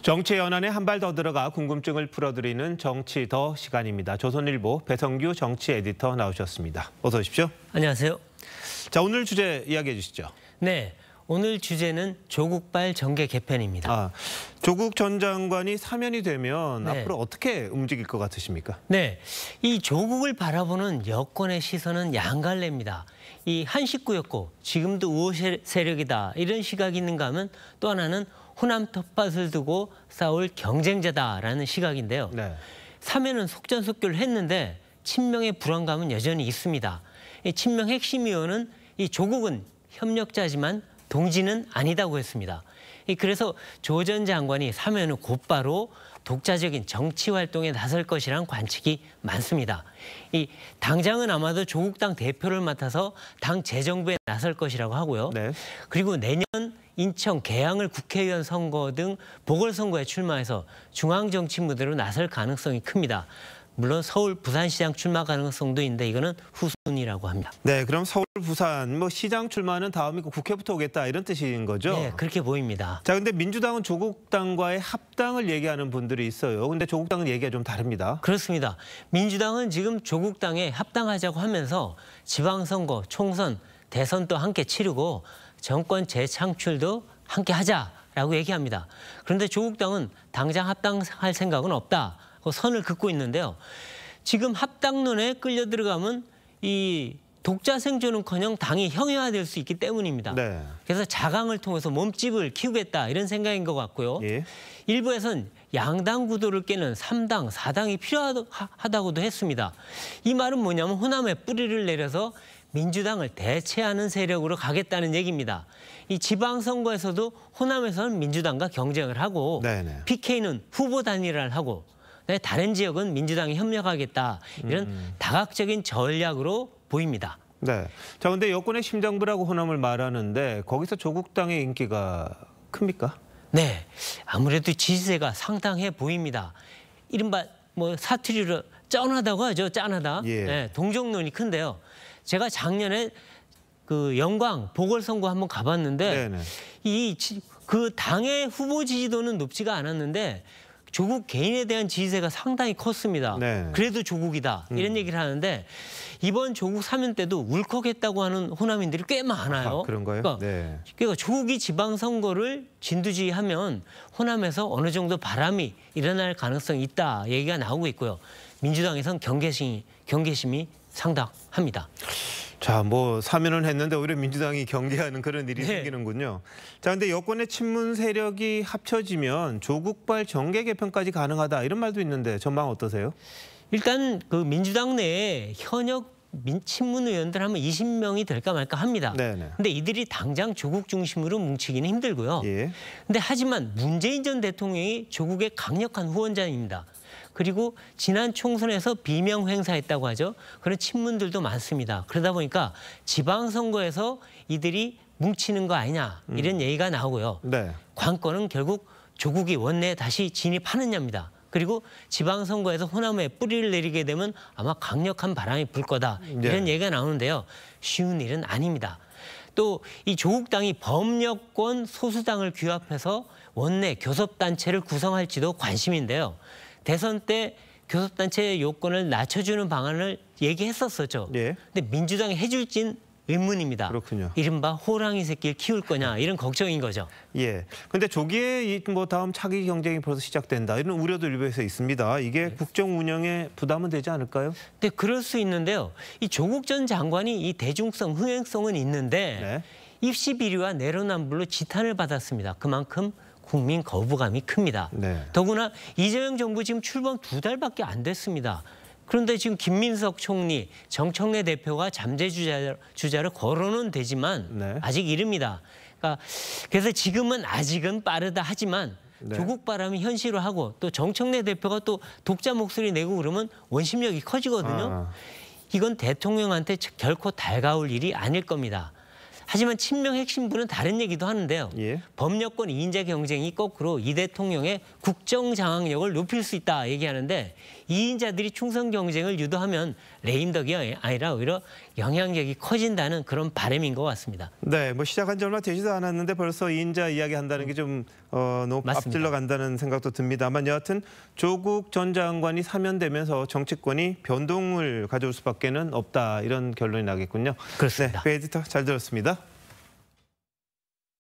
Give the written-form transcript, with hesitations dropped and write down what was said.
정치 연안에 한 발 더 들어가 궁금증을 풀어드리는 정치 더 시간입니다. 조선일보 배성규 정치 에디터 나오셨습니다. 어서 오십시오. 안녕하세요. 자, 오늘 주제 이야기해 주시죠. 네, 오늘 주제는 조국발 정계 개편입니다. 조국 전 장관이 사면이 되면 네. 앞으로 어떻게 움직일 것 같으십니까? 네, 이 조국을 바라보는 여권의 시선은 양갈래입니다. 이 한 식구였고 지금도 우호 세력이다 이런 시각이 있는가 하면 또 하나는 호남 텃밭을 두고 싸울 경쟁자다라는 시각인데요. 네. 사면은 속전속결을 했는데 친명의 불안감은 여전히 있습니다. 이 친명 핵심 위원은 이 조국은 협력자지만 동지는 아니다고 했습니다. 그래서 조 전 장관이 사면 후 곧바로 독자적인 정치 활동에 나설 것이라는 관측이 많습니다. 이 당장은 아마도 조국 당 대표를 맡아서 당 재정부에 나설 것이라고 하고요. 네. 그리고 내년 인천 계양을 국회의원 선거 등 보궐선거에 출마해서 중앙정치 무대로 나설 가능성이 큽니다. 물론 서울, 부산시장 출마 가능성도 있는데 이거는 후순위라고 합니다. 네, 그럼 서울, 부산 시장 출마는 다음이고 국회부터 오겠다 이런 뜻인 거죠? 네, 그렇게 보입니다. 자, 근데 민주당은 조국 당과의 합당을 얘기하는 분들이 있어요. 근데 조국 당은 얘기가 좀 다릅니다. 그렇습니다. 민주당은 지금 조국 당에 합당하자고 하면서 지방선거, 총선, 대선도 함께 치르고 정권 재창출도 함께 하자라고 얘기합니다. 그런데 조국 당은 당장 합당할 생각은 없다. 선을 긋고 있는데요. 지금 합당론에 끌려 들어가면 이 독자 생존은커녕 당이 형해화될 수 있기 때문입니다. 네. 그래서 자강을 통해서 몸집을 키우겠다 이런 생각인 것 같고요. 예. 일부에선 양당 구도를 깨는 3당, 4당이 필요하다고도 했습니다. 이 말은 뭐냐면 호남에 뿌리를 내려서 민주당을 대체하는 세력으로 가겠다는 얘기입니다. 이 지방선거에서도 호남에서는 민주당과 경쟁을 하고 네네. PK는 후보 단일화를 하고 다른 지역은 민주당이 협력하겠다 이런 다각적인 전략으로 보입니다. 네. 자, 근데 여권의 심장부라고 호남을 말하는데 거기서 조국 당의 인기가 큽니까? 네, 아무래도 지지세가 상당해 보입니다. 이른바 사투리로 쩐하다고 하죠, 짠하다. 예. 네, 동정론이 큰데요. 제가 작년에 그 영광 보궐선거 한번 가봤는데 그 당의 후보 지지도는 높지가 않았는데 조국 개인에 대한 지지세가 상당히 컸습니다. 네. 그래도 조국이다 이런 얘기를 하는데 이번 조국 사면 때도 울컥했다고 하는 호남인들이 꽤 많아요. 그런가요? 그러니까 조국이 지방선거를 진두지휘하면 호남에서 어느 정도 바람이 일어날 가능성이 있다 얘기가 나오고 있고요. 민주당에선 경계심이 상당합니다. 자, 사면은 했는데 오히려 민주당이 경계하는 그런 일이 생기는군요. 자, 근데 여권의 친문 세력이 합쳐지면 조국발 정계 개편까지 가능하다 이런 말도 있는데 전망 어떠세요? 일단 그 민주당 내에 현역 친문 의원들 하면 20명이 될까 말까 합니다. 근데 이들이 당장 조국 중심으로 뭉치기는 힘들고요. 예. 근데 하지만 문재인 전 대통령이 조국의 강력한 후원자입니다. 그리고 지난 총선에서 비명 행사했다고 하죠. 그런 친문들도 많습니다. 그러다 보니까 지방선거에서 이들이 뭉치는 거 아니냐 이런 얘기가 나오고요. 네. 관건은 결국 조국이 원내에 다시 진입하느냐입니다. 그리고 지방선거에서 호남에 뿌리를 내리게 되면 아마 강력한 바람이 불 거다 이런 얘기가 나오는데요. 쉬운 일은 아닙니다. 또 이 조국 당이 범여권 소수당을 규합해서 원내 교섭단체를 구성할지도 관심인데요. 대선 때 교섭단체 요건을 낮춰주는 방안을 얘기했었었죠. 예. 근데 민주당이 해줄진 의문입니다. 그렇군요. 이른바 호랑이 새끼를 키울 거냐 이런 걱정인 거죠. 예. 근데 조기에 다음 차기 경쟁이 벌써 시작된다 이런 우려도 일부에서 있습니다. 이게 국정 운영에 부담은 되지 않을까요? 네, 그럴 수 있는데요. 이 조국 전 장관이 이 대중성, 흥행성은 있는데 입시 비리와 내로남불로 지탄을 받았습니다. 그만큼 국민 거부감이 큽니다. 더구나 이재명 정부 지금 출범 2달밖에 안 됐습니다. 그런데 지금 김민석 총리, 정청래 대표가 잠재 주자를 거론은 되지만 아직 이릅니다. 그래서 지금은 아직은 빠르다 하지만 조국 바람이 현실화하고 또 정청래 대표가 또 독자 목소리 내고 그러면 원심력이 커지거든요. 이건 대통령한테 결코 달가울 일이 아닐 겁니다. 하지만 친명 핵심부는 다른 얘기도 하는데요. 범여권 2인자 경쟁이 거꾸로 이 대통령의 국정 장악력을 높일 수 있다 얘기하는데 이인자들이 충성 경쟁을 유도하면 레임덕이 아니라 오히려 영향력이 커진다는 그런 바람인 것 같습니다. 네, 뭐 시작한 지 얼마 되지도 않았는데 벌써 이인자 이야기 한다는 게 좀 너무 앞질러 간다는 생각도 듭니다만 여하튼 조국 전 장관이 사면되면서 정치권이 변동을 가져올 수밖에는 없다 이런 결론이 나겠군요. 그렇습니다. 네, 배 에디터 잘 들었습니다.